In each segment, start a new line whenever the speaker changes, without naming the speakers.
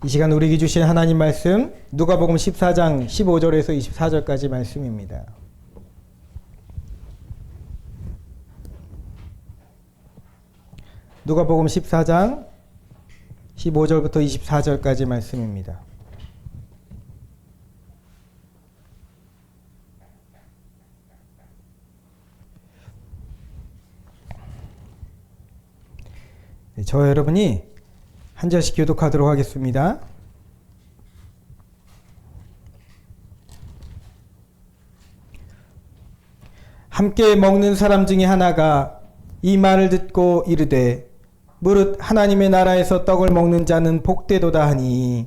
이 시간 우리에게 주신 하나님 말씀 누가복음 14장 15절에서 24절까지 말씀입니다. 누가복음 14장 15절부터 24절까지 말씀입니다. 네, 저와 여러분이 한 절씩 교독하도록 하겠습니다. 함께 먹는 사람 중에 하나가 이 말을 듣고 이르되 무릇 하나님의 나라에서 떡을 먹는 자는 복되도다 하니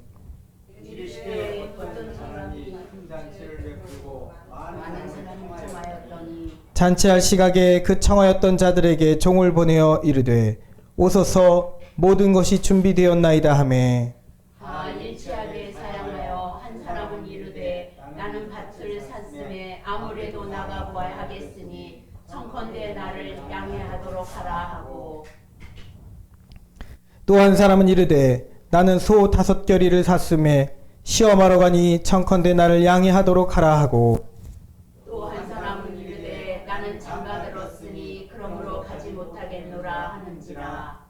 이르시되 어떤 사람이 큰 잔치를 베풀고 많은 사람이 청하였더니
잔치할 시각에 그 청하였던 자들에게 종을 보내어 이르되 오소서 모든 것이 준비되었나이다 하매
다 일치하게 사양하여 한 사람은 이르되 나는 밭을 샀음에 아무래도 나가 보아야 하겠으니 청컨대 나를 양해하도록 하라 하고
또 한 사람은 이르되 나는 소 5겨리를 샀음에 시험하러 가니 청컨대 나를 양해하도록 하라 하고
또 한 사람은 이르되 나는 장가 들었으니 그러므로 가지 못하겠노라 하는지라.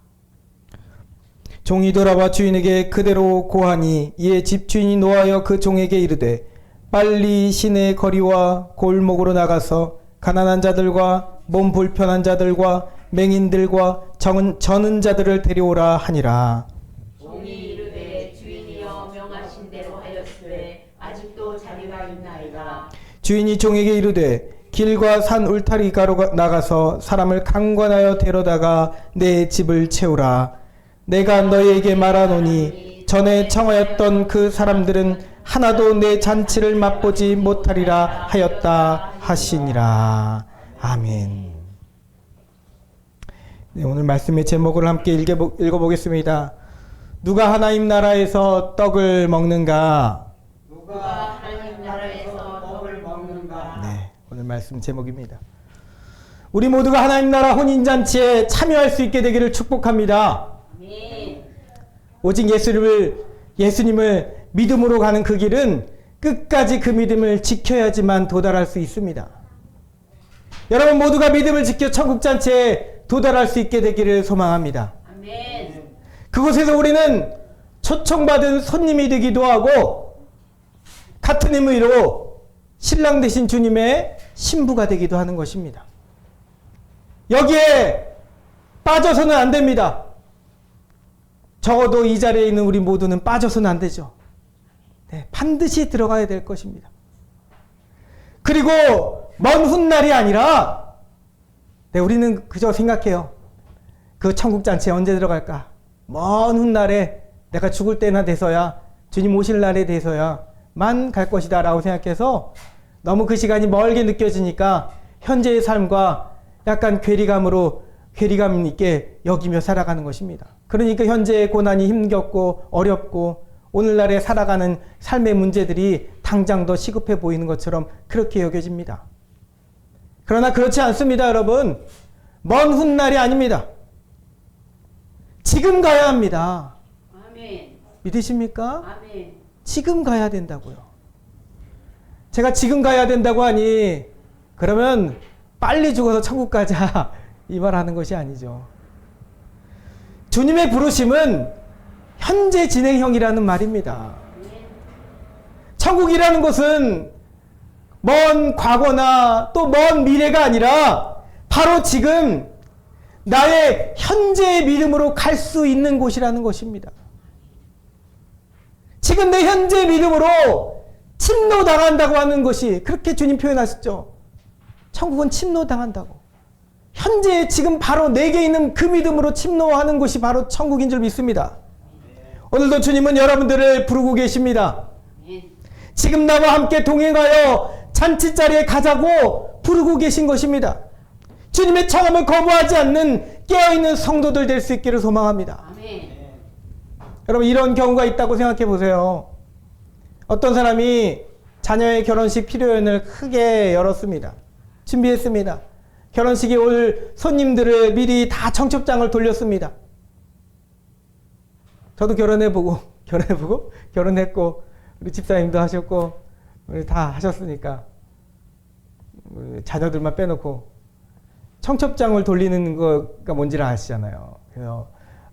종이 돌아와 주인에게 그대로 고하니 이에 집주인이 노하여 그 종에게 이르되 빨리 시내 거리와 골목으로 나가서 가난한 자들과 몸 불편한 자들과 맹인들과 저는 자들을 데려오라 하니라.
종이 이르되 주인이여 명하신 대로 하였으되 아직도 자리가 있나이다.
주인이 종에게 이르되 길과 산 울타리가로 나가서 사람을 강권하여 데려다가 내 집을 채우라. 내가 너희에게 말하노니 전에 청하였던 그 사람들은 하나도 내 잔치를 맛보지 못하리라 하였다 하시니라. 아멘. 네, 오늘 말씀의 제목을 함께 읽어보겠습니다. 누가 하나님 나라에서 떡을 먹는가?
누가 하나님 나라에서 떡을 먹는가?
네, 오늘 말씀 제목입니다. 우리 모두가 하나님 나라 혼인잔치에 참여할 수 있게 되기를 축복합니다.
아멘.
오직 예수님을 믿음으로 가는 그 길은 끝까지 그 믿음을 지켜야지만 도달할 수 있습니다. 여러분 모두가 믿음을 지켜 천국잔치에 도달할 수 있게 되기를 소망합니다.
아멘.
그곳에서 우리는 초청받은 손님이 되기도 하고 같은 의미로 신랑 되신 주님의 신부가 되기도 하는 것입니다. 여기에 빠져서는 안 됩니다. 적어도 이 자리에 있는 우리 모두는 빠져서는 안 되죠. 네, 반드시 들어가야 될 것입니다. 그리고 먼 훗날이 아니라 네, 우리는 그저 생각해요. 그 천국잔치에 언제 들어갈까? 먼 훗날에 내가 죽을 때나 돼서야 주님 오실 날에 돼서야만 갈 것이다 라고 생각해서 너무 그 시간이 멀게 느껴지니까 현재의 삶과 약간 괴리감 있게 여기며 살아가는 것입니다. 그러니까 현재의 고난이 힘겹고 어렵고 오늘날에 살아가는 삶의 문제들이 당장 더 시급해 보이는 것처럼 그렇게 여겨집니다. 그러나 그렇지 않습니다, 여러분. 먼 훗날이 아닙니다. 지금 가야 합니다.
아멘.
믿으십니까?
아멘.
지금 가야 된다고요. 제가 지금 가야 된다고 하니 그러면 빨리 죽어서 천국 가자 이 말 하는 것이 아니죠. 주님의 부르심은 현재 진행형이라는 말입니다. 천국이라는 것은 먼 과거나 또 먼 미래가 아니라 바로 지금 나의 현재의 믿음으로 갈 수 있는 곳이라는 것입니다. 지금 내 현재의 믿음으로 침노당한다고 하는 것이 그렇게 주님 표현하셨죠. 천국은 침노당한다고. 현재 지금 바로 내게 있는 그 믿음으로 침노하는 것이 바로 천국인 줄 믿습니다. 오늘도 주님은 여러분들을 부르고 계십니다. 지금 나와 함께 동행하여 잔치자리에 가자고 부르고 계신 것입니다. 주님의 청함을 거부하지 않는 깨어있는 성도들 될 수 있기를 소망합니다.
아멘.
여러분 이런 경우가 있다고 생각해 보세요. 어떤 사람이 자녀의 결혼식 피로연을 크게 열었습니다. 준비했습니다. 결혼식에 올 손님들을 미리 다 청첩장을 돌렸습니다. 저도 결혼해보고 전화해보고 결혼했고 우리 집사님도 하셨고 우리 다 하셨으니까 우리 자녀들만 빼놓고 청첩장을 돌리는 거가 뭔지를 아시잖아요. 그래서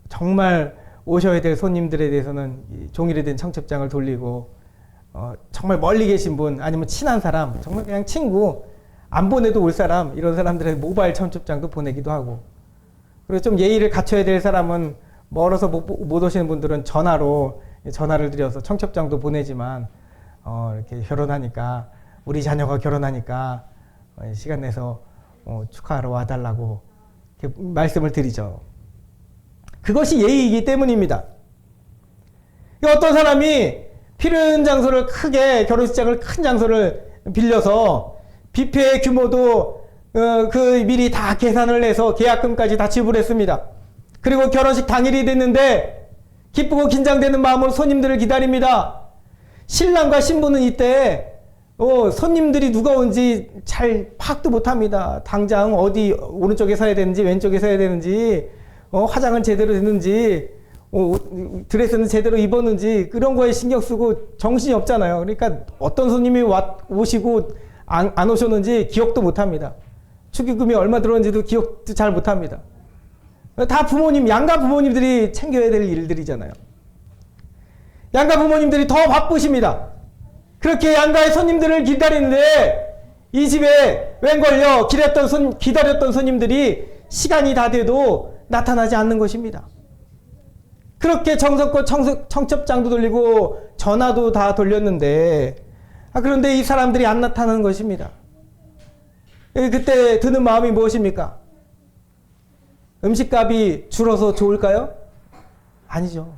정말 오셔야 될 손님들에 대해서는 이 종이로 된 청첩장을 돌리고 정말 멀리 계신 분 아니면 친한 사람 정말 그냥 친구 안 보내도 올 사람 이런 사람들의 모바일 청첩장도 보내기도 하고 그리고 좀 예의를 갖춰야 될 사람은 멀어서 못 오시는 분들은 전화를 드려서 청첩장도 보내지만 이렇게 결혼하니까 우리 자녀가 결혼하니까 시간 내서 축하하러 와달라고 이렇게 말씀을 드리죠. 그것이 예의이기 때문입니다. 어떤 사람이 필요한 장소를 크게 결혼식장을 큰 장소를 빌려서 뷔페 규모도 미리 다 계산을 해서 계약금까지 다 지불했습니다. 그리고 결혼식 당일이 됐는데 기쁘고 긴장되는 마음으로 손님들을 기다립니다. 신랑과 신부는 이때 손님들이 누가 온지 잘 파악도 못합니다. 당장 어디 오른쪽에 서야 되는지 왼쪽에 서야 되는지 화장은 제대로 됐는지 드레스는 제대로 입었는지 그런 거에 신경 쓰고 정신이 없잖아요. 그러니까 어떤 손님이 오시고 안 오셨는지 기억도 못합니다. 축의금이 얼마 들어온지도 기억도 잘 못합니다. 다 양가 부모님들이 챙겨야 될 일들이잖아요. 양가 부모님들이 더 바쁘십니다. 그렇게 양가의 손님들을 기다리는데 이 집에 웬걸요 기다렸던 손님들이 시간이 다 돼도 나타나지 않는 것입니다. 그렇게 정성껏 청첩장도 돌리고 전화도 다 돌렸는데 그런데 이 사람들이 안 나타나는 것입니다. 그때 드는 마음이 무엇입니까? 음식값이 줄어서 좋을까요? 아니죠.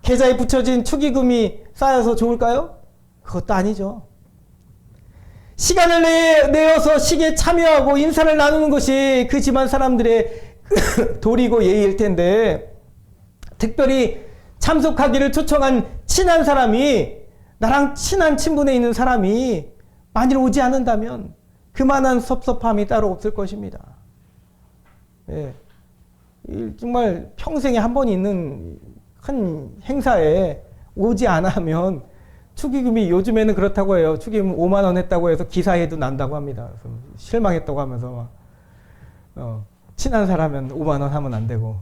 계좌에 붙여진 축의금이 쌓여서 좋을까요? 그것도 아니죠. 시간을 내어서 식에 참여하고 인사를 나누는 것이 그 집안 사람들의 도리고 예의일 텐데 특별히 참석하기를 초청한 친한 사람이 나랑 친한 친분에 있는 사람이 만일 오지 않는다면 그만한 섭섭함이 따로 없을 것입니다. 예. 정말 평생에 한 번 있는 큰 행사에 오지 않으면 축의금이 요즘에는 그렇다고 해요. 축의금 5만 원 했다고 해서 기사에도 난다고 합니다. 그래서 실망했다고 하면서 친한 사람은 5만 원 하면 안 되고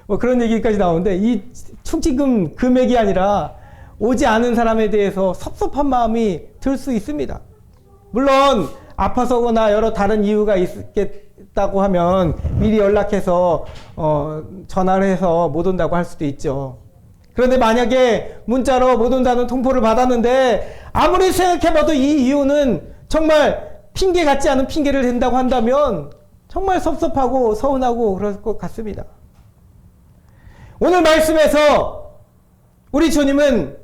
뭐 그런 얘기까지 나오는데 이 축의금 금액이 아니라 오지 않은 사람에 대해서 섭섭한 마음이 들 수 있습니다. 물론 아파서거나 여러 다른 이유가 있겠다고 하면 미리 연락해서 전화를 해서 못 온다고 할 수도 있죠. 그런데 만약에 문자로 못 온다는 통보를 받았는데 아무리 생각해봐도 이 이유는 정말 핑계 같지 않은 핑계를 댄다고 한다면 정말 섭섭하고 서운하고 그럴 것 같습니다. 오늘 말씀에서 우리 주님은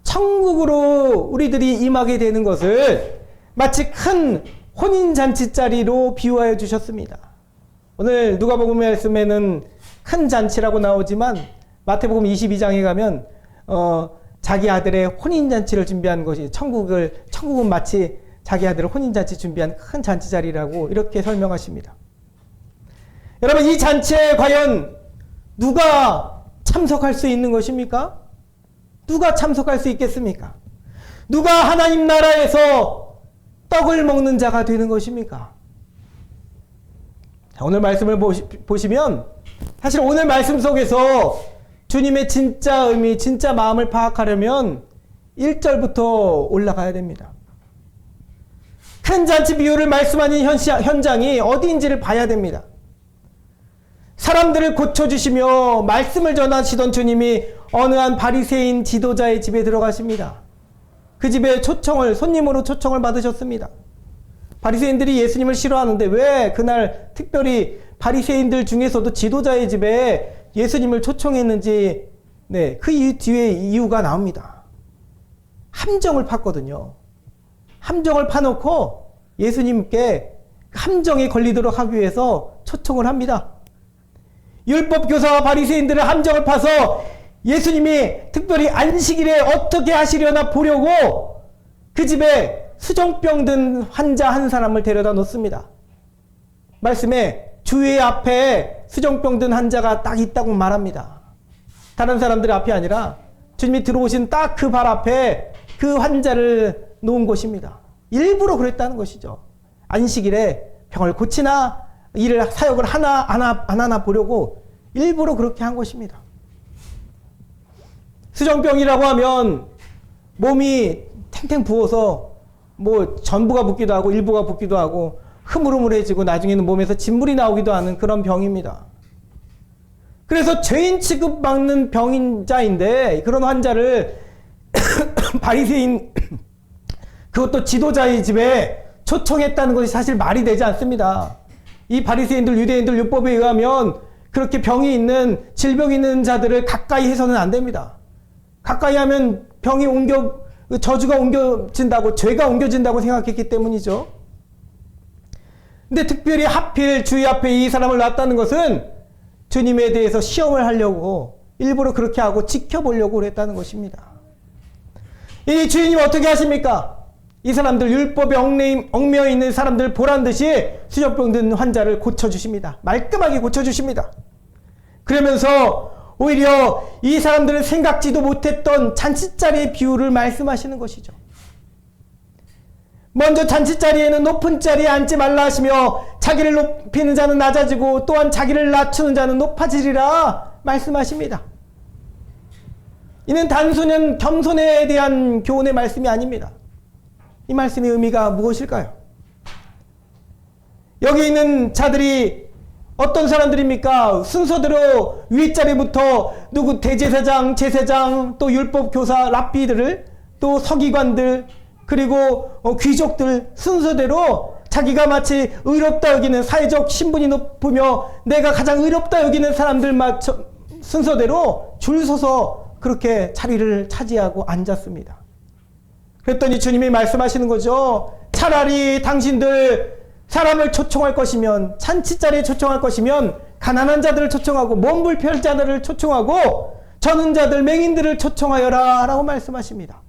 천국으로 우리들이 임하게 되는 것을 마치 큰 혼인잔치 자리로 비유하여 주셨습니다. 오늘 누가복음 말씀에는 큰 잔치라고 나오지만 마태복음 22장에 가면 자기 아들의 혼인잔치를 준비한 것이 천국은 마치 자기 아들의 혼인잔치 준비한 큰 잔치 자리라고 이렇게 설명하십니다. 여러분 이 잔치에 과연 누가 참석할 수 있는 것입니까? 누가 참석할 수 있겠습니까? 누가 하나님 나라에서 떡을 먹는 자가 되는 것입니까? 자, 오늘 말씀을 보시면 사실 오늘 말씀 속에서 주님의 진짜 의미, 진짜 마음을 파악하려면 1절부터 올라가야 됩니다. 큰 잔치 비유를 말씀하는 현장이 어디인지를 봐야 됩니다. 사람들을 고쳐주시며 말씀을 전하시던 주님이 어느 한 바리새인 지도자의 집에 들어가십니다. 그 집에 손님으로 초청을 받으셨습니다. 바리새인들이 예수님을 싫어하는데 왜 그날 특별히 바리새인들 중에서도 지도자의 집에 예수님을 초청했는지 그 뒤에 이유가 나옵니다. 함정을 팠거든요. 함정을 파놓고 예수님께 함정에 걸리도록 하기 위해서 초청을 합니다. 율법 교사와 바리새인들의 함정을 파서 예수님이 특별히 안식일에 어떻게 하시려나 보려고 그 집에 수종병 든 환자 한 사람을 데려다 놓습니다. 말씀에 주의 앞에 수종병 든 환자가 딱 있다고 말합니다. 다른 사람들 앞이 아니라 주님이 들어오신 딱 그 발 앞에 그 환자를 놓은 곳입니다. 일부러 그랬다는 것이죠. 안식일에 병을 고치나 일을 사역을 하나 안 하나 보려고 일부러 그렇게 한 것입니다. 수정병이라고 하면 몸이 탱탱 부어서 뭐 전부가 붓기도 하고 일부가 붓기도 하고 흐물흐물해지고 나중에는 몸에서 진물이 나오기도 하는 그런 병입니다. 그래서 죄인 취급받는 병인자인데 그런 환자를 바리새인 그것도 지도자의 집에 초청했다는 것이 사실 말이 되지 않습니다. 이 바리새인들 유대인들 율법에 의하면 그렇게 병이 있는 질병이 있는 자들을 가까이 해서는 안 됩니다. 가까이 하면 병이 저주가 옮겨진다고 죄가 옮겨진다고 생각했기 때문이죠. 근데 특별히 하필 주의 앞에 이 사람을 놨다는 것은 주님에 대해서 시험을 하려고 일부러 그렇게 하고 지켜보려고 그랬다는 것입니다. 이 주인님 어떻게 하십니까? 이 사람들 율법에 얽매여 있는 사람들 보란 듯이 수정병 든 환자를 고쳐주십니다. 말끔하게 고쳐주십니다. 그러면서 오히려 이 사람들은 생각지도 못했던 잔치자리의 비유를 말씀하시는 것이죠. 먼저 잔치자리에는 높은 자리에 앉지 말라 하시며 자기를 높이는 자는 낮아지고 또한 자기를 낮추는 자는 높아지리라 말씀하십니다. 이는 단순한 겸손에 대한 교훈의 말씀이 아닙니다. 이 말씀의 의미가 무엇일까요? 여기 있는 자들이 어떤 사람들입니까? 순서대로 윗자리부터 누구 대제사장, 제사장, 또 율법교사, 랍비들을 또 서기관들 그리고 귀족들 순서대로 자기가 마치 의롭다 여기는 사회적 신분이 높으며 내가 가장 의롭다 여기는 사람들 순서대로 줄 서서 그렇게 자리를 차지하고 앉았습니다. 그랬더니 주님이 말씀하시는 거죠. 차라리 당신들 사람을 초청할 것이면 잔치자리에 초청할 것이면 가난한 자들을 초청하고 몸 불편한 자들을 초청하고 저는 자들 맹인들을 초청하여라 라고 말씀하십니다.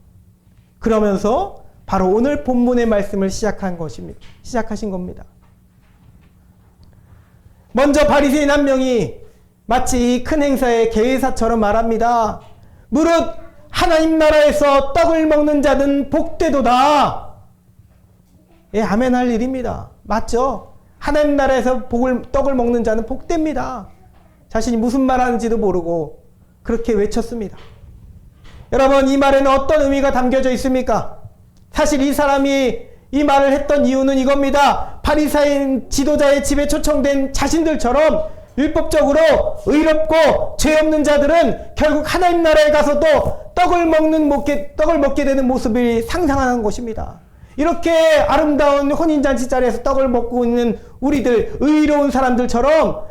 그러면서 바로 오늘 본문의 말씀을 시작하신 겁니다. 먼저 바리새인 한 명이 마치 이 큰 행사의 개회사처럼 말합니다. 무릇 하나님 나라에서 떡을 먹는 자는 복되도다. 예, 아멘 할 일입니다. 맞죠? 하나님 나라에서 떡을 먹는 자는 복됩니다. 자신이 무슨 말 하는지도 모르고 그렇게 외쳤습니다. 여러분, 이 말에는 어떤 의미가 담겨져 있습니까? 사실 이 사람이 이 말을 했던 이유는 이겁니다. 바리새인 지도자의 집에 초청된 자신들처럼 율법적으로 의롭고 죄 없는 자들은 결국 하나님 나라에 가서도 떡을 먹게 되는 모습을 상상하는 것입니다. 이렇게 아름다운 혼인잔치 자리에서 떡을 먹고 있는 우리들, 의로운 사람들처럼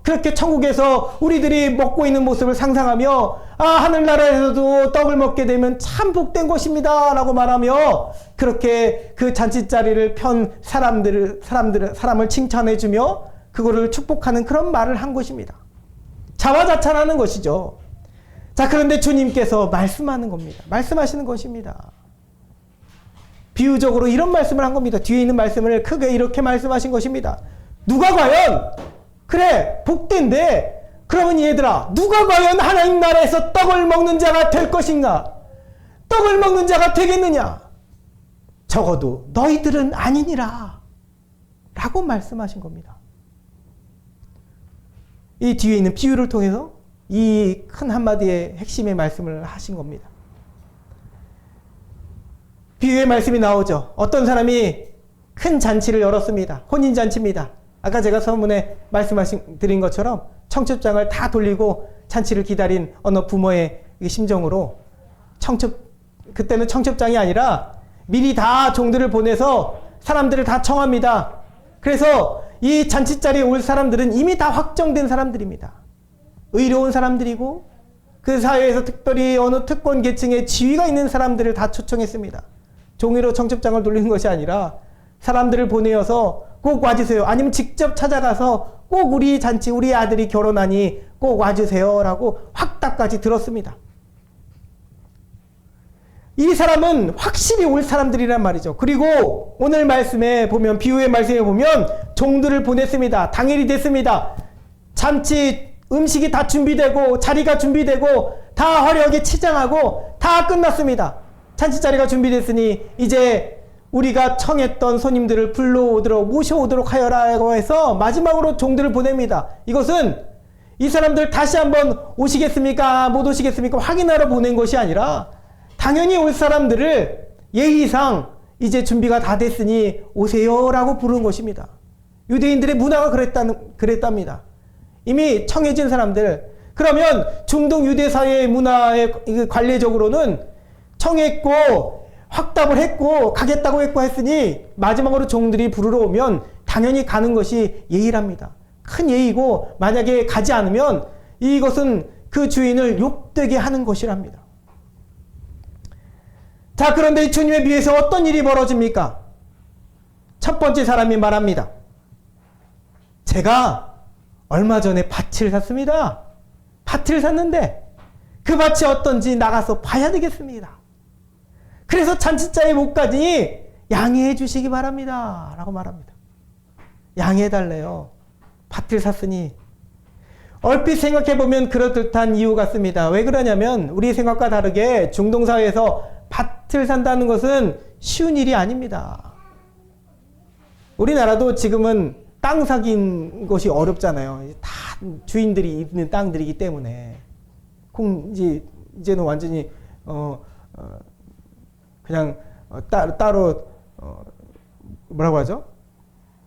그렇게 천국에서 우리들이 먹고 있는 모습을 상상하며 하늘나라에서도 떡을 먹게 되면 참 복된 것입니다 라고 말하며 그렇게 그 잔치 자리를 편 사람을 칭찬해주며 그거를 축복하는 그런 말을 한 것입니다. 자화자찬하는 것이죠. 자, 그런데 주님께서 말씀하시는 것입니다. 비유적으로 이런 말씀을 한 겁니다. 뒤에 있는 말씀을 크게 이렇게 말씀하신 것입니다. 누가 과연 그래 복된데 그러면 얘들아 누가 과연 하나님 나라에서 떡을 먹는 자가 될 것인가? 떡을 먹는 자가 되겠느냐? 적어도 너희들은 아니니라 라고 말씀하신 겁니다. 이 뒤에 있는 비유를 통해서 이 큰 한마디의 핵심의 말씀을 하신 겁니다. 비유의 말씀이 나오죠. 어떤 사람이 큰 잔치를 열었습니다. 혼인잔치입니다. 아까 제가 서문에 드린 것처럼 청첩장을 다 돌리고 잔치를 기다린 어느 부모의 심정으로 그때는 청첩장이 아니라 미리 다 종들을 보내서 사람들을 다 청합니다. 그래서 이 잔치 자리에 올 사람들은 이미 다 확정된 사람들입니다. 의로운 사람들이고 그 사회에서 특별히 어느 특권 계층의 지위가 있는 사람들을 다 초청했습니다. 종이로 청첩장을 돌리는 것이 아니라 사람들을 보내어서 꼭 와주세요. 아니면 직접 찾아가서 꼭 우리 잔치, 우리 아들이 결혼하니 꼭 와주세요 라고 확답까지 들었습니다. 이 사람은 확실히 올 사람들이란 말이죠. 그리고 오늘 말씀에 보면, 비유의 말씀에 보면 종들을 보냈습니다. 당일이 됐습니다. 잔치 음식이 다 준비되고 자리가 준비되고 다 화려하게 치장하고 다 끝났습니다. 잔치자리가 준비됐으니 이제 우리가 청했던 손님들을 불러오도록 모셔오도록 하여라고 해서 마지막으로 종들을 보냅니다. 이것은 이 사람들 다시 한번 오시겠습니까? 못 오시겠습니까? 확인하러 보낸 것이 아니라 당연히 올 사람들을 예의상 이제 준비가 다 됐으니 오세요라고 부르는 것입니다. 유대인들의 문화가 그랬답니다. 이미 청해진 사람들. 그러면 중동 유대 사회의 문화에 관례적으로는 청했고 확답을 했고 가겠다고 했으니 마지막으로 종들이 부르러 오면 당연히 가는 것이 예의랍니다. 큰 예의고 만약에 가지 않으면 이것은 그 주인을 욕되게 하는 것이랍니다. 자, 그런데 주님의 비유에서 어떤 일이 벌어집니까? 첫 번째 사람이 말합니다. 제가 얼마 전에 밭을 샀습니다. 밭을 샀는데 그 밭이 어떤지 나가서 봐야 되겠습니다. 그래서 잔치자에 못 가지니 양해해 주시기 바랍니다. 라고 말합니다. 양해해 달래요. 밭을 샀으니. 얼핏 생각해보면 그럴듯한 이유 같습니다. 왜 그러냐면 우리 생각과 다르게 중동사회에서 밭을 산다는 것은 쉬운 일이 아닙니다. 우리나라도 지금은 땅 사긴 것이 어렵잖아요. 다 주인들이 있는 땅들이기 때문에. 이제는 완전히, 그냥, 따로, 뭐라고 하죠?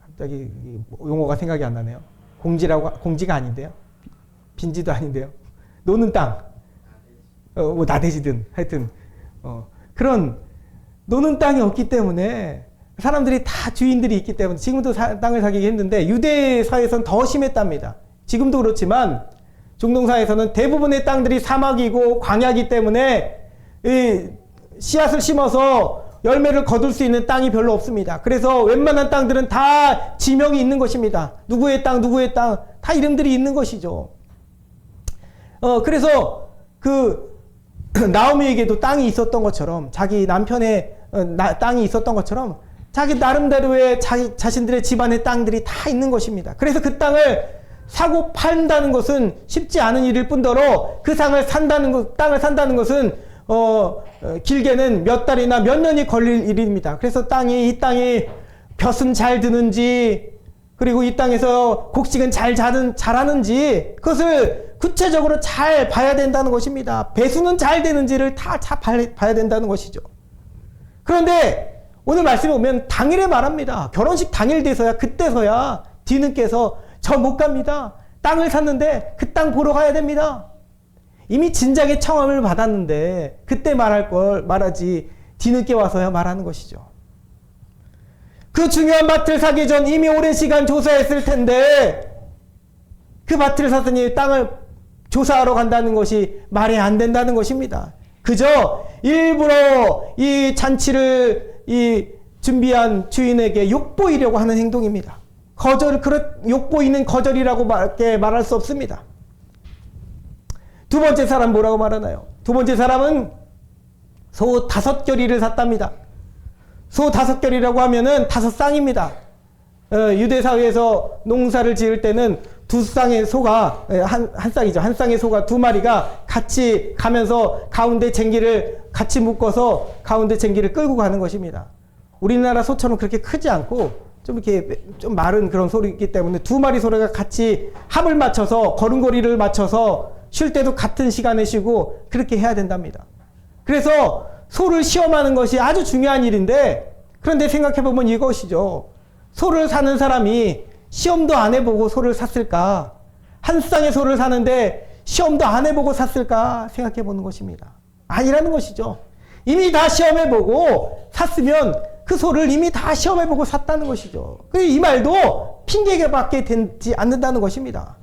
갑자기 용어가 생각이 안 나네요. 공지가 아닌데요. 빈지도 아닌데요. 노는 땅. 뭐 나대지든 하여튼, 그런 노는 땅이 없기 때문에 사람들이 다 주인들이 있기 때문에 지금도 땅을 사기가 힘든데 유대 사회에서는 더 심했답니다. 지금도 그렇지만 중동사에서는 대부분의 땅들이 사막이고 광야이기 때문에 이 씨앗을 심어서 열매를 거둘 수 있는 땅이 별로 없습니다. 그래서 웬만한 땅들은 다 지명이 있는 것입니다. 누구의 땅, 누구의 땅, 다 이름들이 있는 것이죠. 그래서 나오미에게도 땅이 있었던 것처럼 자기 남편의 땅이 있었던 것처럼 자기 나름대로의 자신들의 집안의 땅들이 다 있는 것입니다. 그래서 그 땅을 사고 판다는 것은 쉽지 않은 일일 뿐더러 그 땅을 산다는 것은 길게는 몇 달이나 몇 년이 걸릴 일입니다. 그래서 이 땅이 벼은 잘 드는지 그리고 이 땅에서 곡식은 잘 자라는지 그것을 구체적으로 잘 봐야 된다는 것입니다. 배수는 잘 되는지를 다 봐야 된다는 것이죠. 그런데 오늘 말씀에 보면 당일에 말합니다. 결혼식 당일 돼서야 그때서야 뒤늦게서 저 못 갑니다. 땅을 샀는데 그 땅 보러 가야 됩니다. 이미 진작에 청함을 받았는데 그때 말할 걸 말하지 뒤늦게 와서야 말하는 것이죠. 그 중요한 밭을 사기 전 이미 오랜 시간 조사했을 텐데 그 밭을 샀으니 땅을 조사하러 간다는 것이 말이 안 된다는 것입니다. 그저 일부러 이 잔치를 준비한 주인에게 욕보이려고 하는 행동입니다. 욕보이는 거절이라고 말할 수 없습니다. 두 번째 사람 뭐라고 말하나요? 두 번째 사람은 소 5결이를 샀답니다. 소 5결이라고 하면은 5쌍입니다. 유대 사회에서 농사를 지을 때는 두 쌍의 소가 한 쌍이죠. 한 쌍의 소가 두 마리가 같이 가면서 가운데 쟁기를 같이 묶어서 가운데 쟁기를 끌고 가는 것입니다. 우리나라 소처럼 그렇게 크지 않고 좀 이렇게 좀 마른 그런 소리이기 때문에 두 마리 소가 같이 합을 맞춰서 걸음걸이를 맞춰서 쉴 때도 같은 시간에 쉬고 그렇게 해야 된답니다. 그래서 소를 시험하는 것이 아주 중요한 일인데 그런데 생각해보면 이것이죠. 소를 사는 사람이 시험도 안 해보고 소를 샀을까? 한 쌍의 소를 사는데 시험도 안 해보고 샀을까? 생각해보는 것입니다. 아니라는 것이죠. 이미 다 시험해보고 샀으면 그 소를 이미 다 시험해보고 샀다는 것이죠. 이 말도 핑계밖에 되지 않는다는 것입니다.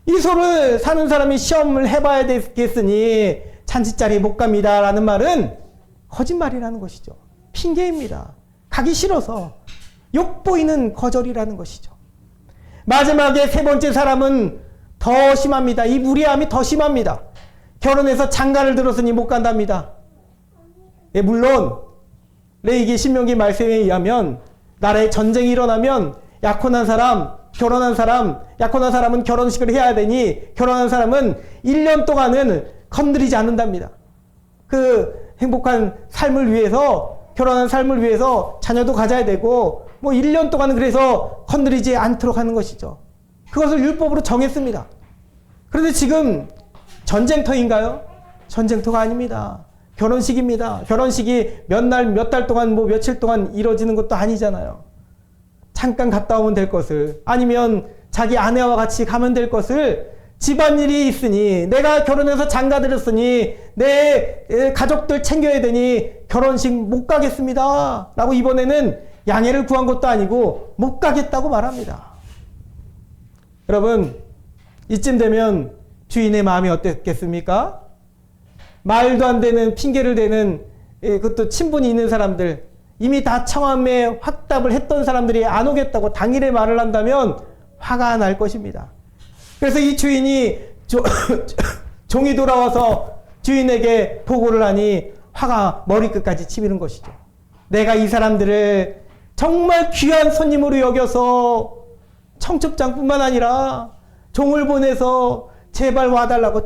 이 소를 사는 사람이 시험을 해봐야 되겠으니 잔치자리에 못 갑니다 라는 말은 거짓말이라는 것이죠. 핑계입니다. 가기 싫어서 욕보이는 거절이라는 것이죠. 마지막에 세 번째 사람은 더 심합니다. 이 무례함이 더 심합니다. 결혼해서 장가를 들었으니 못 간답니다. 물론 레위기 신명기 말씀에 의하면 나라에 전쟁이 일어나면 약혼한 사람 결혼한 사람, 약혼한 사람은 결혼식을 해야 되니 결혼한 사람은 1년 동안은 건드리지 않는답니다. 그 행복한 삶을 위해서, 결혼한 삶을 위해서 자녀도 가져야 되고 1년 동안은 그래서 건드리지 않도록 하는 것이죠. 그것을 율법으로 정했습니다. 그런데 지금 전쟁터인가요? 전쟁터가 아닙니다. 결혼식입니다. 결혼식이 몇 달 동안 며칠 동안 이루어지는 것도 아니잖아요. 잠깐 갔다 오면 될 것을, 아니면 자기 아내와 같이 가면 될 것을, 집안일이 있으니, 내가 결혼해서 장가들었으니 내 가족들 챙겨야 되니 결혼식 못 가겠습니다 라고 이번에는 양해를 구한 것도 아니고 못 가겠다고 말합니다. 여러분, 이쯤 되면 주인의 마음이 어땠겠습니까? 말도 안 되는 핑계를 대는, 그것도 친분이 있는 사람들, 이미 다 청함에 확답을 했던 사람들이 안 오겠다고 당일에 말을 한다면 화가 날 것입니다. 그래서 이 주인이 종이 돌아와서 주인에게 보고를 하니 화가 머리끝까지 치미는 것이죠. 내가 이 사람들을 정말 귀한 손님으로 여겨서 청첩장뿐만 아니라 종을 보내서 제발 와달라고,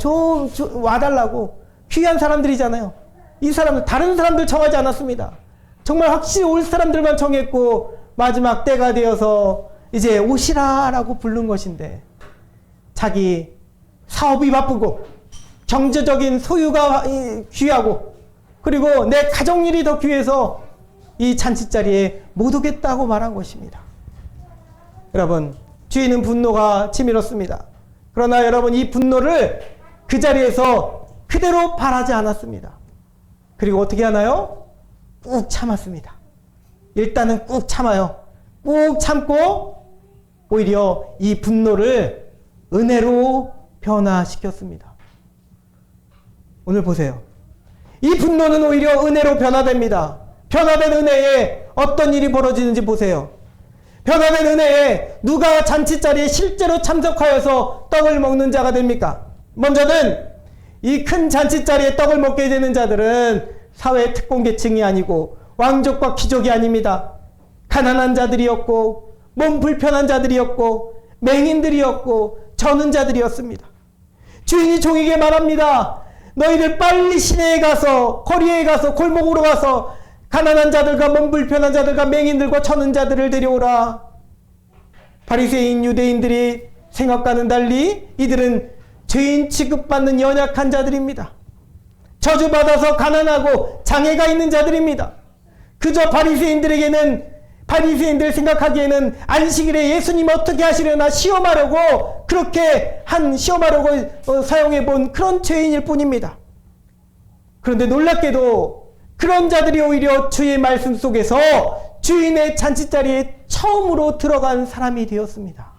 와달라고, 귀한 사람들이잖아요. 이 사람들, 다른 사람들 정하지 않았습니다. 정말 확실히 올 사람들만 정했고 마지막 때가 되어서 이제 오시라라고 부른 것인데, 자기 사업이 바쁘고 경제적인 소유가 귀하고 그리고 내 가정일이 더 귀해서 이 잔치자리에 못 오겠다고 말한 것입니다. 여러분, 주인은 분노가 치밀었습니다. 그러나 여러분, 이 분노를 그 자리에서 그대로 발하지 않았습니다. 그리고 어떻게 하나요? 꾹 참았습니다. 일단은 꾹 참아요. 꾹 참고 오히려 이 분노를 은혜로 변화시켰습니다. 오늘 보세요. 이 분노는 오히려 은혜로 변화됩니다. 변화된 은혜에 어떤 일이 벌어지는지 보세요. 변화된 은혜에 누가 잔치자리에 실제로 참석하여서 떡을 먹는 자가 됩니까? 먼저는 이 큰 잔치자리에 떡을 먹게 되는 자들은 사회 특권계층이 아니고 왕족과 귀족이 아닙니다. 가난한 자들이었고 몸 불편한 자들이었고 맹인들이었고 저는 자들이었습니다. 주인이 종에게 말합니다. 너희들 빨리 시내에 가서, 거리에 가서, 골목으로 가서 가난한 자들과 몸 불편한 자들과 맹인들과 저는 자들을 데려오라. 바리새인 유대인들이 생각과는 달리 이들은 죄인 취급받는 연약한 자들입니다. 저주받아서 가난하고 장애가 있는 자들입니다. 그저 바리새인들 생각하기에는 안식일에 예수님 어떻게 하시려나 시험하려고 사용해 본 그런 죄인일 뿐입니다. 그런데 놀랍게도 그런 자들이 오히려 주의 말씀 속에서 주인의 잔치자리에 처음으로 들어간 사람이 되었습니다.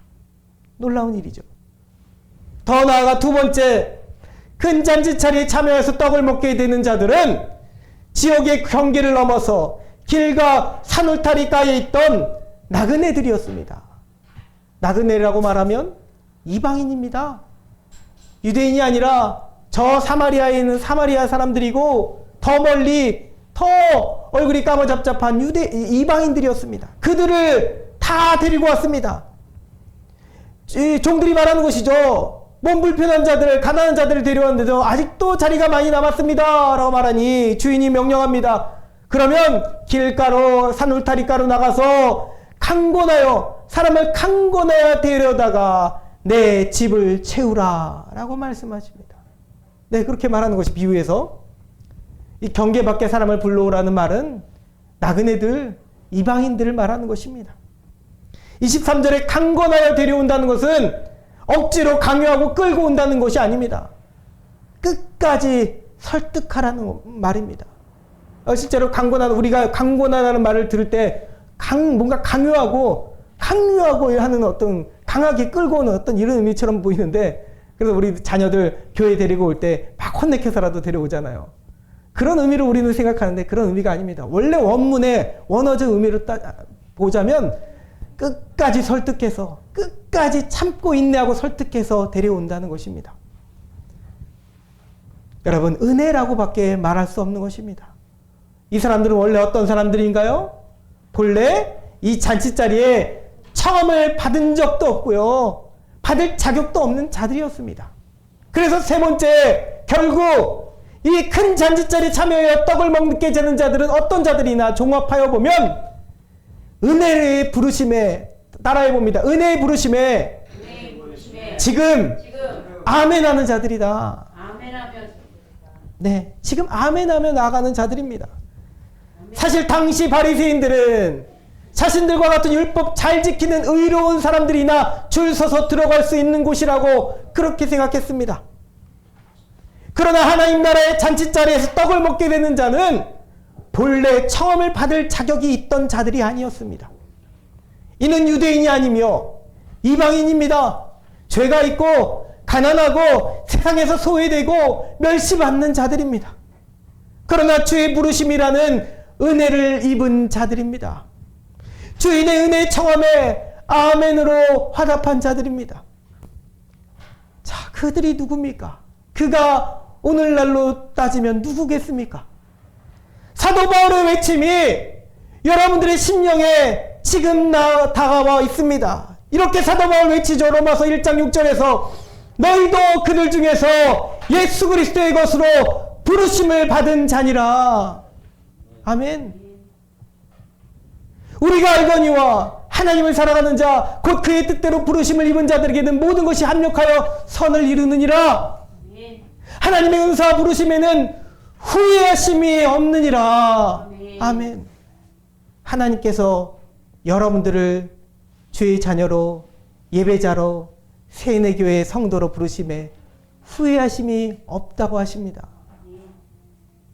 놀라운 일이죠. 더 나아가 두 번째, 큰 잔치자리에 참여해서 떡을 먹게 되는 자들은 지역의 경계를 넘어서 길과 산울타리가에 있던 나그네들이었습니다. 나그네라고 말하면 이방인입니다. 유대인이 아니라 저 사마리아에 있는 사마리아 사람들이고 더 멀리 더 얼굴이 까무잡잡한 이방인들이었습니다. 그들을 다 데리고 왔습니다. 종들이 말하는 것이죠. 몸 불편한 자들, 가난한 자들을 데려왔는데도 아직도 자리가 많이 남았습니다 라고 말하니 주인이 명령합니다. 그러면 길가로 산울타리가로 나가서 사람을 강권하여 데려다가 내 집을 채우라 라고 말씀하십니다. 네, 그렇게 말하는 것이 비유에서 이 경계 밖에 사람을 불러오라는 말은 나그네들, 이방인들을 말하는 것입니다. 23절에 강권하여 데려온다는 것은 억지로 강요하고 끌고 온다는 것이 아닙니다. 끝까지 설득하라는 말입니다. 실제로 우리가 강권하라는 말을 들을 때 뭔가 강요하고 하는 어떤 강하게 끌고 오는 어떤 이런 의미처럼 보이는데, 그래서 우리 자녀들 교회 데리고 올 때 막 혼내켜서라도 데려오잖아요. 그런 의미로 우리는 생각하는데 그런 의미가 아닙니다. 원래 원문의 원어적 의미로 보자면 끝까지 설득해서, 끝까지 참고 인내하고 설득해서 데려온다는 것입니다. 여러분, 은혜라고 밖에 말할 수 없는 것입니다. 이 사람들은 원래 어떤 사람들인가요? 본래 이 잔치자리에 청함을 받은 적도 없고요. 받을 자격도 없는 자들이었습니다. 그래서 세 번째, 결국 이 큰 잔치자리에 참여하여 떡을 먹게 되는 자들은 어떤 자들이나 종합하여 보면 은혜의 부르심에, 따라해 봅니다. 은혜의 부르심에 지금 아멘하는 자들이다. 네, 지금 아멘하며 나아가는 자들입니다. 사실 당시 바리새인들은 자신들과 같은 율법 잘 지키는 의로운 사람들이나 줄 서서 들어갈 수 있는 곳이라고 그렇게 생각했습니다. 그러나 하나님 나라의 잔치자리에서 떡을 먹게 되는 자는 본래 청함을 받을 자격이 있던 자들이 아니었습니다. 이는 유대인이 아니며 이방인입니다. 죄가 있고 가난하고 세상에서 소외되고 멸시받는 자들입니다. 그러나 주의 부르심이라는 은혜를 입은 자들입니다. 주인의 은혜의 청함에 아멘으로 화답한 자들입니다. 자, 그들이 누굽니까? 그가 오늘날로 따지면 누구겠습니까? 사도 바울의 외침이 여러분들의 심령에 지금 다가와 있습니다. 이렇게 사도 바울 외치죠. 로마서 1장 6절에서 너희도 그들 중에서 예수 그리스도의 것으로 부르심을 받은 자니라. 아멘. 우리가 알거니와 하나님을 사랑하는 자 곧 그의 뜻대로 부르심을 입은 자들에게는 모든 것이 합력하여 선을 이루느니라. 하나님의 은사와 부르심에는 후회하심이 없느니라. 아멘. 하나님께서 여러분들을 주의 자녀로, 예배자로, 세뇌교회의 성도로 부르심에 후회하심이 없다고 하십니다.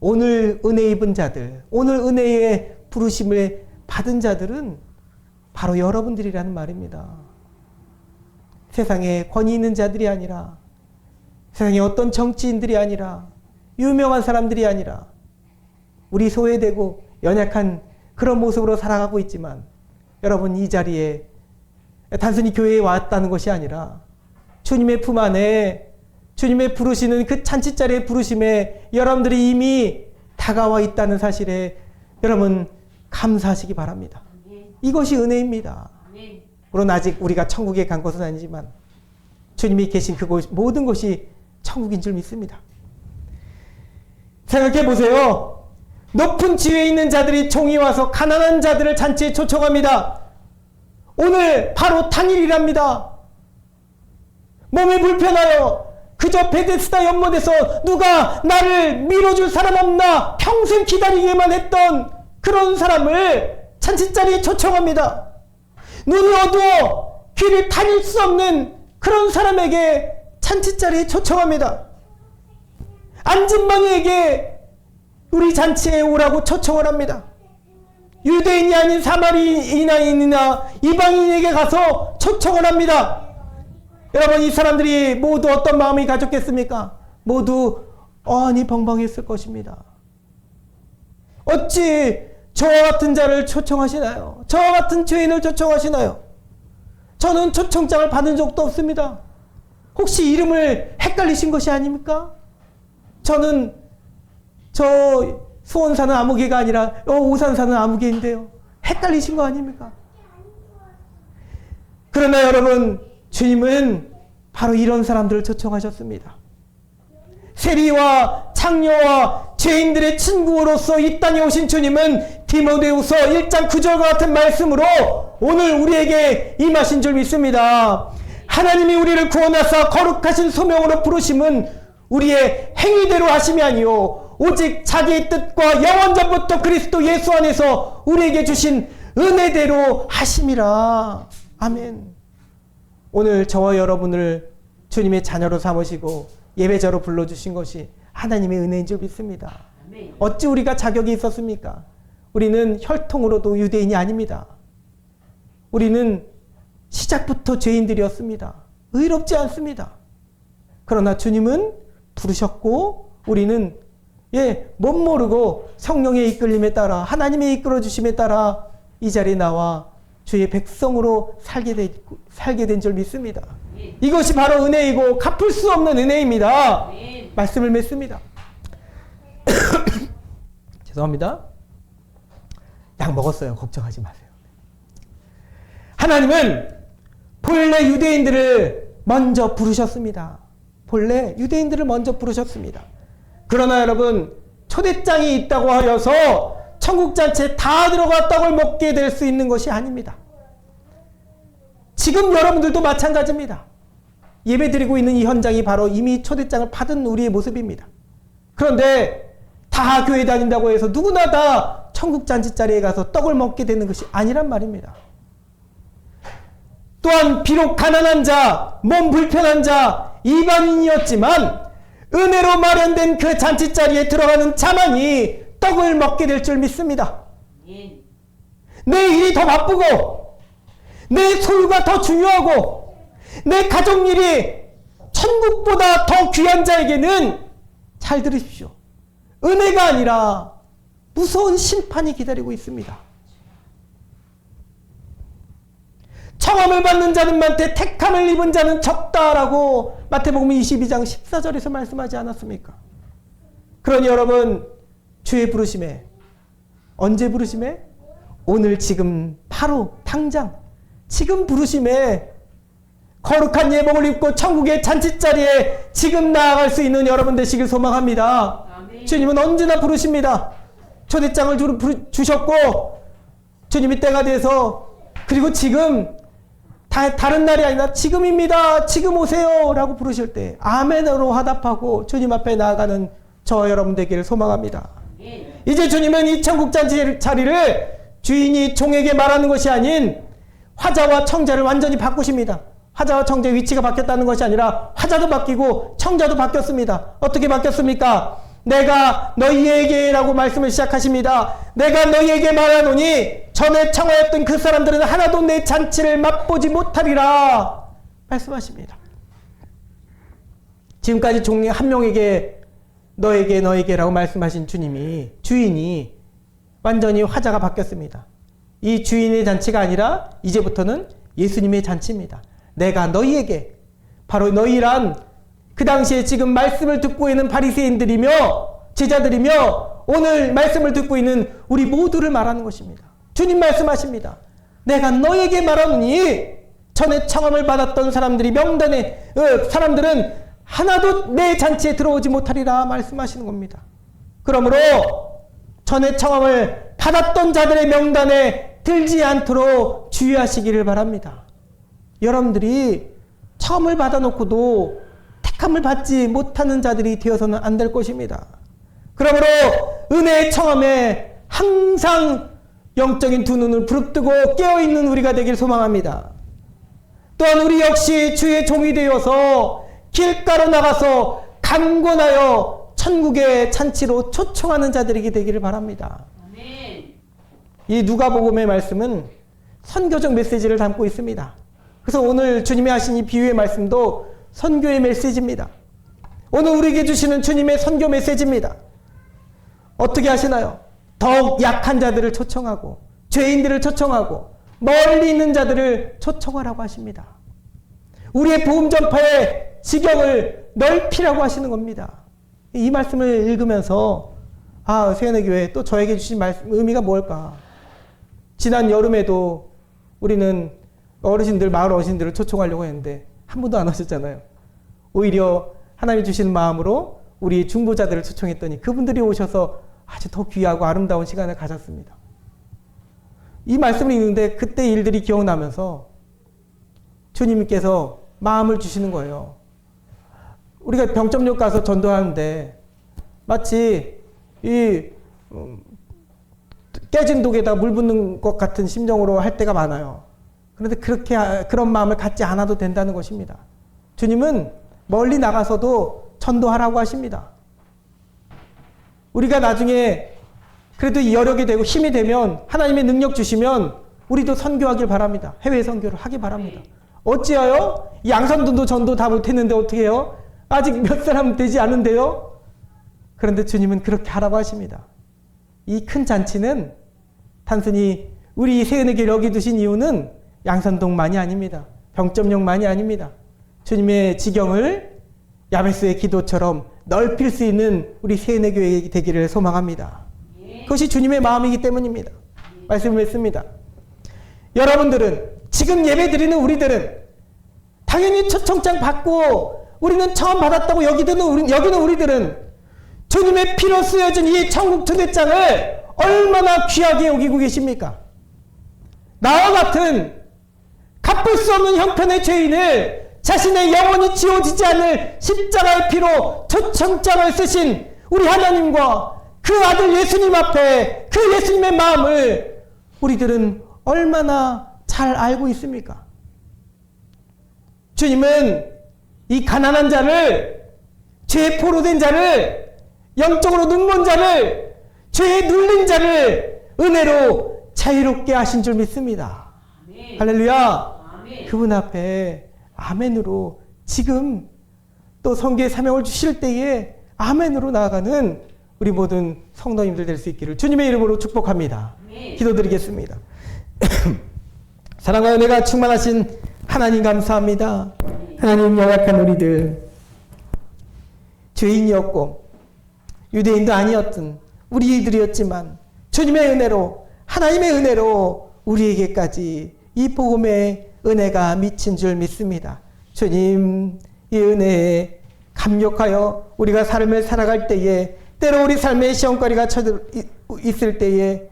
오늘 은혜 입은 자들, 오늘 은혜의 부르심을 받은 자들은 바로 여러분들이라는 말입니다. 세상에 권위 있는 자들이 아니라, 세상에 어떤 정치인들이 아니라, 유명한 사람들이 아니라, 우리 소외되고 연약한 그런 모습으로 살아가고 있지만, 여러분 이 자리에 단순히 교회에 왔다는 것이 아니라 주님의 품 안에 주님의 부르시는 그 잔치자리의 부르심에 여러분들이 이미 다가와 있다는 사실에 여러분 감사하시기 바랍니다. 이것이 은혜입니다. 물론 아직 우리가 천국에 간 것은 아니지만 주님이 계신 그곳 모든 것이 천국인 줄 믿습니다. 생각해 보세요. 높은 지위에 있는 자들이 종이 와서 가난한 자들을 잔치에 초청합니다. 오늘 바로 당일이랍니다. 몸이 불편하여 그저 베데스다 연못에서 누가 나를 밀어줄 사람 없나 평생 기다리기만 했던 그런 사람을 잔치자리에 초청합니다. 눈이 어두워 길을 다닐 수 없는 그런 사람에게 잔치자리에 초청합니다. 안진방이에게 우리 잔치에 오라고 초청을 합니다. 유대인이 아닌 사마리아인이나 이방인에게 가서 초청을 합니다. 여러분 이 사람들이 모두 어떤 마음이 가졌겠습니까? 모두 어안이 벙벙했을 것입니다. 어찌 저와 같은 자를 초청하시나요? 저와 같은 죄인을 초청하시나요? 저는 초청장을 받은 적도 없습니다. 혹시 이름을 헷갈리신 것이 아닙니까? 저는 저 수원 사는 아무개가 아니라 오산 사는 아무개인데요. 헷갈리신 거 아닙니까? 그러나 여러분 주님은 바로 이런 사람들을 초청하셨습니다. 세리와 창녀와 죄인들의 친구로서 이 땅에 오신 주님은 디모데후서 1장 9절과 같은 말씀으로 오늘 우리에게 임하신 줄 믿습니다. 하나님이 우리를 구원하사 거룩하신 소명으로 부르심은 우리의 행위대로 하심이 아니요 오직 자기의 뜻과 영원전부터 그리스도 예수 안에서 우리에게 주신 은혜대로 하심이라. 아멘. 오늘 저와 여러분을 주님의 자녀로 삼으시고 예배자로 불러주신 것이 하나님의 은혜인 줄 믿습니다. 어찌 우리가 자격이 있었습니까? 우리는 혈통으로도 유대인이 아닙니다. 우리는 시작부터 죄인들이었습니다. 의롭지 않습니다. 그러나 주님은 부르셨고 우리는 못 모르고 성령의 이끌림에 따라 하나님의 이끌어주심에 따라 이 자리에 나와 주의 백성으로 살게 된 줄 믿습니다. 이것이 바로 은혜이고 갚을 수 없는 은혜입니다. 말씀을 맺습니다. 죄송합니다. 약 먹었어요. 걱정하지 마세요. 하나님은 본래 유대인들을 먼저 부르셨습니다. 본래 유대인들을 먼저 부르셨습니다. 그러나 여러분, 초대장이 있다고 하여서 천국잔치에 다 들어가 떡을 먹게 될 수 있는 것이 아닙니다. 지금 여러분들도 마찬가지입니다. 예배드리고 있는 이 현장이 바로 이미 초대장을 받은 우리의 모습입니다. 그런데 다 교회 다닌다고 해서 누구나 다 천국잔치 자리에 가서 떡을 먹게 되는 것이 아니란 말입니다. 또한 비록 가난한 자, 몸 불편한 자, 이방인이었지만 은혜로 마련된 그 잔치 자리에 들어가는 자만이 떡을 먹게 될 줄 믿습니다. 내 일이 더 바쁘고 내 소유가 더 중요하고 내 가족 일이 천국보다 더 귀한 자에게는, 잘 들으십시오, 은혜가 아니라 무서운 심판이 기다리고 있습니다. 청함을 받는 자는 많되 택함을 입은 자는 적다라고 마태복음 22장 14절에서 말씀하지 않았습니까? 그러니 여러분, 주의 부르심에, 언제 부르심에? 오늘 지금 바로 당장 지금 부르심에 거룩한 예복을 입고 천국의 잔치자리에 지금 나아갈 수 있는 여러분 되시길 소망합니다. 아멘. 주님은 언제나 부르십니다. 초대장을 주셨고 주님이 때가 돼서, 그리고 지금 다른 날이 아니라 지금입니다, 지금 오세요 라고 부르실 때 아멘으로 화답하고 주님 앞에 나아가는 저 여러분 되기를 소망합니다. 이제 주님은 이 천국잔치 자리를 주인이 종에게 말하는 것이 아닌 화자와 청자를 완전히 바꾸십니다. 화자와 청자의 위치가 바뀌었다는 것이 아니라 화자도 바뀌고 청자도 바뀌었습니다. 어떻게 바뀌었습니까? 내가 너희에게 라고 말씀을 시작하십니다. 내가 너희에게 말하노니 전에 청하였던 그 사람들은 하나도 내 잔치를 맛보지 못하리라 말씀하십니다. 지금까지 종 한 명에게 너에게 라고 말씀하신 주인이 완전히 화자가 바뀌었습니다. 이 주인의 잔치가 아니라 이제부터는 예수님의 잔치입니다. 내가 너희에게, 바로 너희란 그 당시에 지금 말씀을 듣고 있는 바리새인들이며 제자들이며 오늘 말씀을 듣고 있는 우리 모두를 말하는 것입니다. 주님 말씀하십니다. 내가 너에게 말하노니 전에 청함을 받았던 사람들은 하나도 내 잔치에 들어오지 못하리라 말씀하시는 겁니다. 그러므로 전에 청함을 받았던 자들의 명단에 들지 않도록 주의하시기를 바랍니다. 여러분들이 청함을 받아놓고도 택함을 받지 못하는 자들이 되어서는 안 될 것입니다. 그러므로 은혜의 청함에 항상 영적인 두 눈을 부릅뜨고 깨어있는 우리가 되길 소망합니다. 또한 우리 역시 주의 종이 되어서 길가로 나가서 강권하여 천국의 잔치로 초청하는 자들에게 되기를 바랍니다. 아멘. 이 누가복음의 말씀은 선교적 메시지를 담고 있습니다. 그래서 오늘 주님이 하신 이 비유의 말씀도 선교의 메시지입니다. 오늘 우리에게 주시는 주님의 선교 메시지입니다. 어떻게 하시나요? 더욱 약한 자들을 초청하고 죄인들을 초청하고 멀리 있는 자들을 초청하라고 하십니다. 우리의 복음 전파의 지경을 넓히라고 하시는 겁니다. 이 말씀을 읽으면서 세연의 교회 또 저에게 주신 말씀 의미가 뭘까? 지난 여름에도 우리는 마을 어르신들을 초청하려고 했는데 한 분도 안 오셨잖아요. 오히려 하나님이 주신 마음으로 우리 중보자들을 초청했더니 그분들이 오셔서 아주 더 귀하고 아름다운 시간을 가졌습니다. 이 말씀을 읽는데 그때 일들이 기억나면서 주님께서 마음을 주시는 거예요. 우리가 병점역 가서 전도하는데 마치 이 깨진 독에다 물 붓는 것 같은 심정으로 할 때가 많아요. 그런데 그런 마음을 갖지 않아도 된다는 것입니다. 주님은 멀리 나가서도 전도하라고 하십니다. 우리가 나중에 그래도 여력이 되고 힘이 되면 하나님의 능력 주시면 우리도 선교하길 바랍니다. 해외 선교를 하기 바랍니다. 어찌하여? 양산동도 전도 다 못했는데 어떻게 해요? 아직 몇 사람 되지 않은데요? 그런데 주님은 그렇게 하라고 하십니다. 이 큰 잔치는 단순히 우리 세은의 교회를 여기 두신 이유는 양산동만이 아닙니다. 병점역만이 아닙니다. 주님의 지경을 야베스의 기도처럼 넓힐 수 있는 우리 세은의 교회 되기를 소망합니다. 그것이 주님의 마음이기 때문입니다. 말씀을 했습니다. 여러분들은 지금 예배드리는 우리들은 당연히 초청장 받고 우리는 처음 받았다고 여기는 우리들은 주님의 피로 쓰여진 이 천국 초대장을 얼마나 귀하게 여기고 계십니까? 나와 같은 갚을 수 없는 형편의 죄인을 자신의 영혼이 지워지지 않을 십자가의 피로 초청장을 쓰신 우리 하나님과 그 아들 예수님 앞에 그 예수님의 마음을 우리들은 얼마나 잘 알고 있습니까? 주님은 이 가난한 자를, 죄에 포로된 자를, 영적으로 눈먼 자를, 죄에 눌린 자를 은혜로 자유롭게 하신 줄 믿습니다.
아멘.
할렐루야.
아멘.
그분 앞에 아멘으로 지금 또 성교의 사명을 주실 때에 아멘으로 나아가는 우리 모든 성도님들 될 수 있기를 주님의 이름으로 축복합니다.
아멘.
기도드리겠습니다. 사랑과 은혜가 충만하신 하나님 감사합니다. 하나님, 연약한 우리들, 죄인이었고 유대인도 아니었던 우리들이었지만 주님의 은혜로, 하나님의 은혜로 우리에게까지 이 복음의 은혜가 미친 줄 믿습니다. 주님, 이 은혜에 감격하여 우리가 삶을 살아갈 때에, 때로 우리 삶의 시험거리가 있을 때에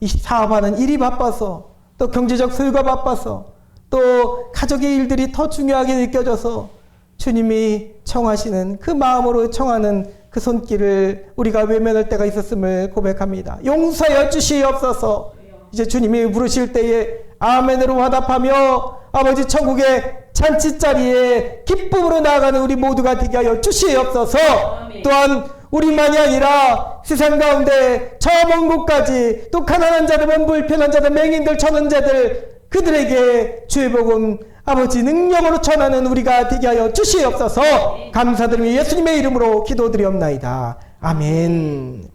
이 사업하는 일이 바빠서, 또 경제적 소유가 바빠서, 또 가족의 일들이 더 중요하게 느껴져서 주님이 청하시는 그 마음으로 청하는 그 손길을 우리가 외면할 때가 있었음을 고백합니다. 용서하여 주시옵소서. 이제 주님이 부르실 때에 아멘으로 화답하며 아버지 천국의 잔치자리에 기쁨으로 나아가는 우리 모두가 되게 하여 주시옵소서. 또한 우리만이 아니라 세상 가운데 저 먼 곳까지 또 가난한 자들, 불편한 자들, 맹인들, 전원자들, 그들에게 주의 복음 아버지 능력으로 전하는 우리가 되게 하여 주시옵소서. 감사드리며 예수님의 이름으로 기도드리옵나이다. 아멘.